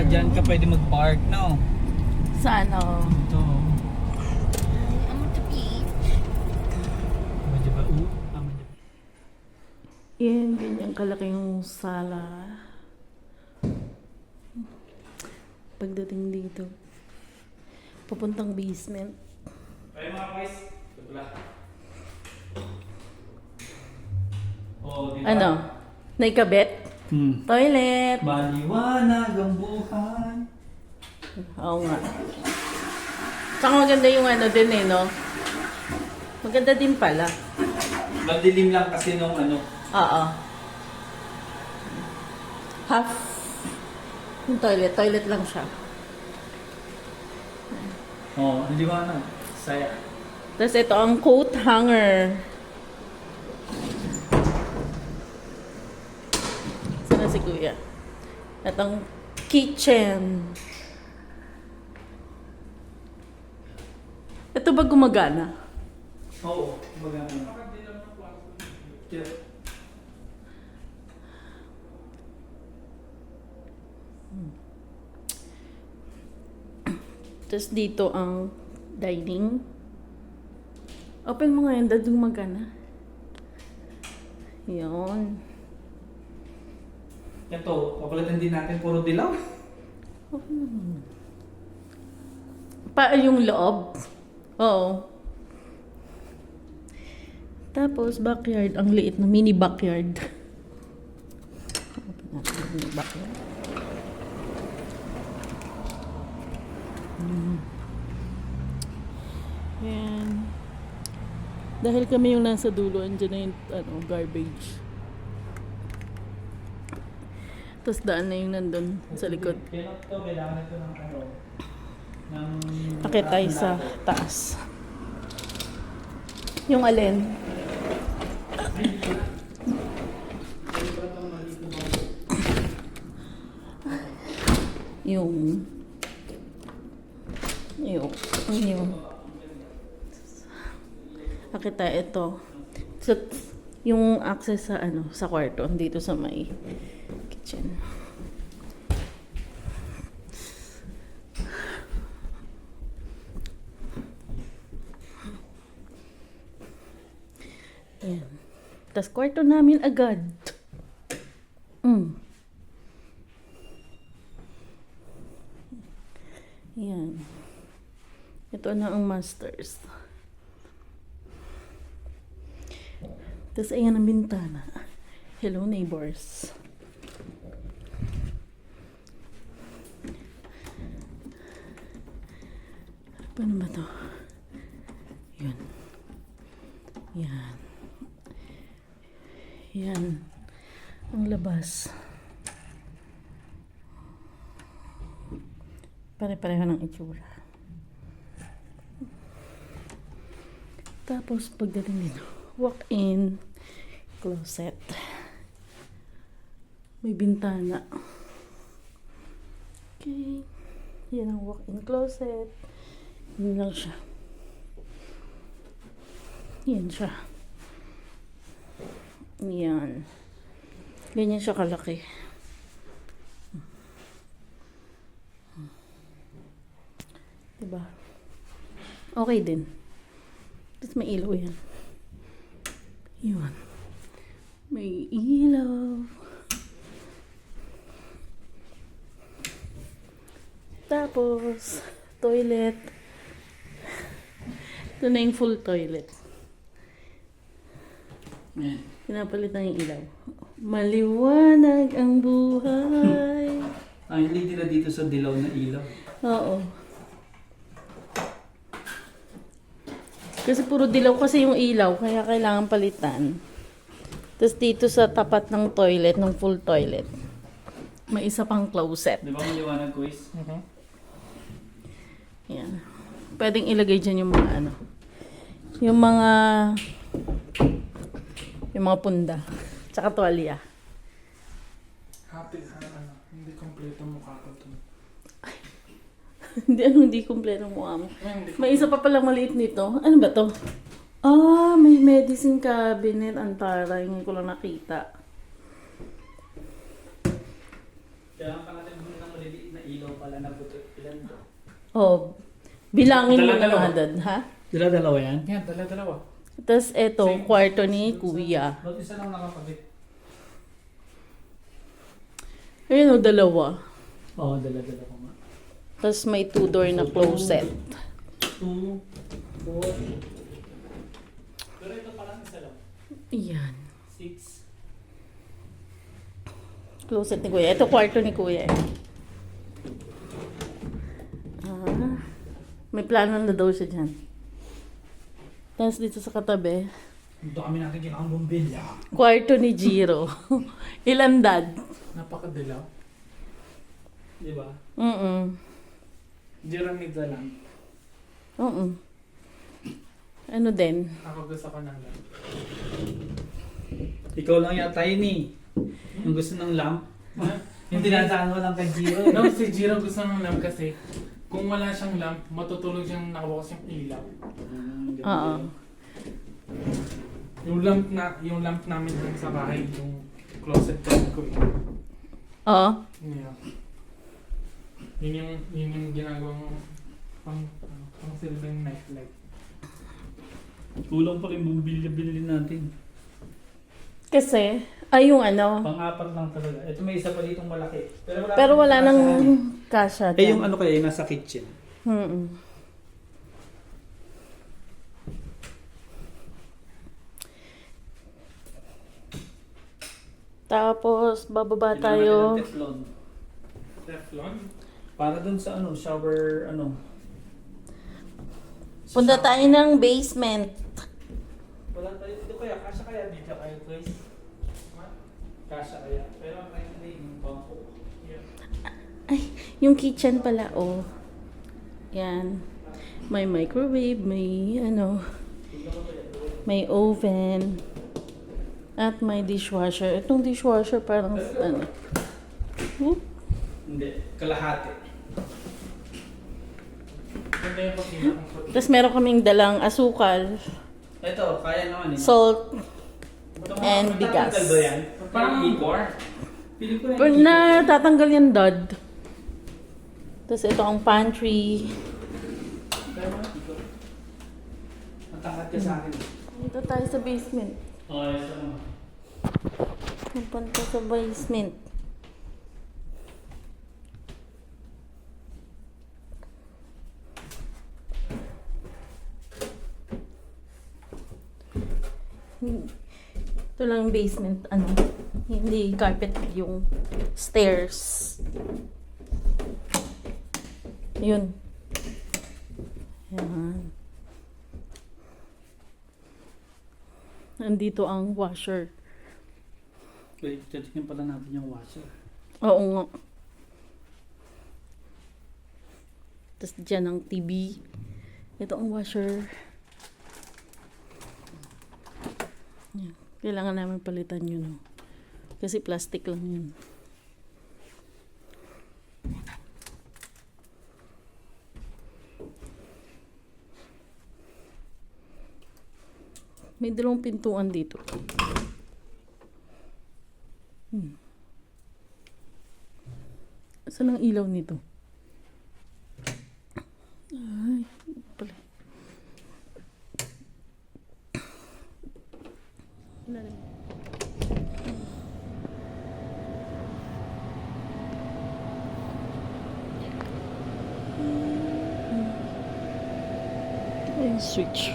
dyan ka pwede mag-park, no? Saan oh? Ito. I'm at the beach. Medyo ba? Medyo ba? Yan, ganyan kalaki yung sala. Pagdating dito, papuntang basement. Ay mga guys, ito pala. Oh, diba? Ano? Naikabit? Toilet! Maliwanag ang buhay. Oo nga. Tsaka maganda yung ano din eh, no? Maganda din pala. Madilim lang kasi nung ano. Oo. Half yung toilet. Toilet lang siya. Oh, ang liwanag. Saya. Tapos ito ang coat hanger. Sana si Kuya. At ang kitchen. Ito ba gumagana? Oo, maganda. Yeah. Tapos dito ang dining. Open mo nga yan, dad gumagana. Yun. Ito, papalitan din natin puro dilaw. Pa yung loob. Oo. Tapos backyard, ang liit na mini backyard. Open natin yung mini backyard. Yan. Dahil kami yung nasa dulo, andyan na yung garbage. Tapos daan na yung nandun sa likod. Kaya ito, kailangan ito ng ano. Ng... Akit tayo sa taas. Yung alin? Yung akit tayo ito. So, yung access sa sa kwarto dito sa may kitchen. Ayan. Tapos kwarto namin agad. Ayan. Ito na ang masters. Tapos ayan ang bintana. Hello neighbors. Paano ba to? Yun. Yan. Yan. Ang labas. Pare-pareho ng itsura. Tapos pagdating dito, walk-in closet. May bintana. Okay. Yan ang walk-in closet. Yan lang siya. Yan siya. Yan. Ganyan siya kalaki. Diba? Okay din. Tapos may ilaw yan. Yun. May ilaw. Tapos, toilet. Ito na yung full toilet. Yan. Pinapalitan yung ilaw. Maliwanag ang buhay. Hindi tira dito sa dilaw na ilaw. Oo. Kasi puro dilaw kasi yung ilaw, kaya kailangan palitan. Tapos dito sa tapat ng toilet, ng full toilet, may isa pang closet. Di ba maliwanag, Kuis? Yan. Pwedeng ilagay dyan yung mga yung mga punda. Tsaka tuwalya. Hindi kompleto mukha ko ito. Hindi kumpleto mukha mo. May isa pa palang maliit nito. Ano ba to? Ah, may medicine cabinet. Ang taray. Ngayon ko lang nakita. Kailangan pa natin ng maliliit na ilaw pala na puti. Ilan to? Oh, bilangin mo Dala-dalawa. na dad, ha? Dalawa yan? Yan, dala-dalawa. Tapos eto, kwarto ni kuya. Ba't isa lang nakakabit? Ayun o, dalawa. Oo, dala-dala ko nga. Tapos may 2-door na closet. 2, 4. Pero ito palang isa lang. Ayan. 6. Closet ni kuya. Ito kwarto ni kuya. Ah, may plano na daw siya dyan. Tapos dito sa katabi, Dito kami natin kinakang bumbilya. kwarto ni Jiro. Ilan dad? Napakadilaw. Di ba? Jiramida lang. Oo. Ano din? Ako gusto ko ng lang. Ikaw lang yata yun eh. Yung gusto ng lamp. Yung dinadaan mo lang kay Giro. No, si Jiro gusto ng lamp kasi kung wala siyang lamp, matutulog siyang nakabukas yung ilaw. Oo. Yung lamp namin dun sa bahay, yung closet ko eh. Oo. Yeah. Yun yung ginagawang pang silbing nightlight. Kulang pa rin bumbilya binili natin. Kasi, ay yung ano, Pang-apat lang talaga. Ito may isa pa ditong malaki. pero wala nang kasha Eh yung dyan. ano kaya, yung nasa kitchen. Tapos, bababa Kailangan tayo. natin ng Teflon. Teflon? Para dun sa ano, shower, ano. Punta tayo ng basement. Wala tayo dito kaya. Kasha kaya dito kayo, guys. Kasha kaya. Pero ang kayo na yung bangko. Ay, yung kitchen pala, oh. Yan. May microwave, may ano, may oven, at may dishwasher. Itong dishwasher parang, ano, Hindi, kalahati. Ganda yung kusina kong puti. Tapos meron kaming dalang asukal, Ito, kaya naman eh. salt, Ito, and bigas. matatanggal ba yan? Parang ikor. Pili ko pero natatanggal yan, dad. Tapos ito ang pantry. Matangkat ka sa akin. Dito tayo sa basement. Oo, yes, ano. Punta sa basement. Ito lang yung basement, ano, hindi carpet yung stairs. Yun. Yan. Nandito ang washer. Wait, titignan pala natin yung washer. Oo nga. Tapos dyan ang TV. Ito ang washer. Yan. Kailangan namin palitan yun. Oh. Kasi plastic lang yun. May dalawang pintuan dito. Saan ang ilaw nito? Ay, pala. Ilalim. Ay, switch.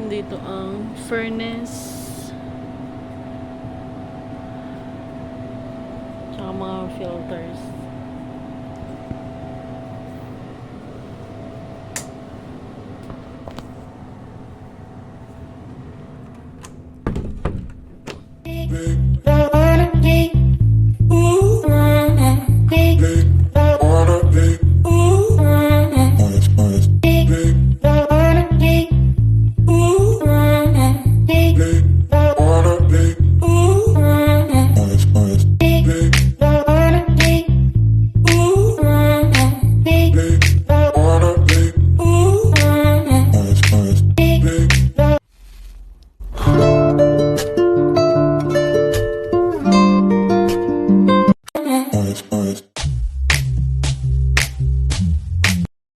Dito ang furnace. Tsaka mga filters. Alright.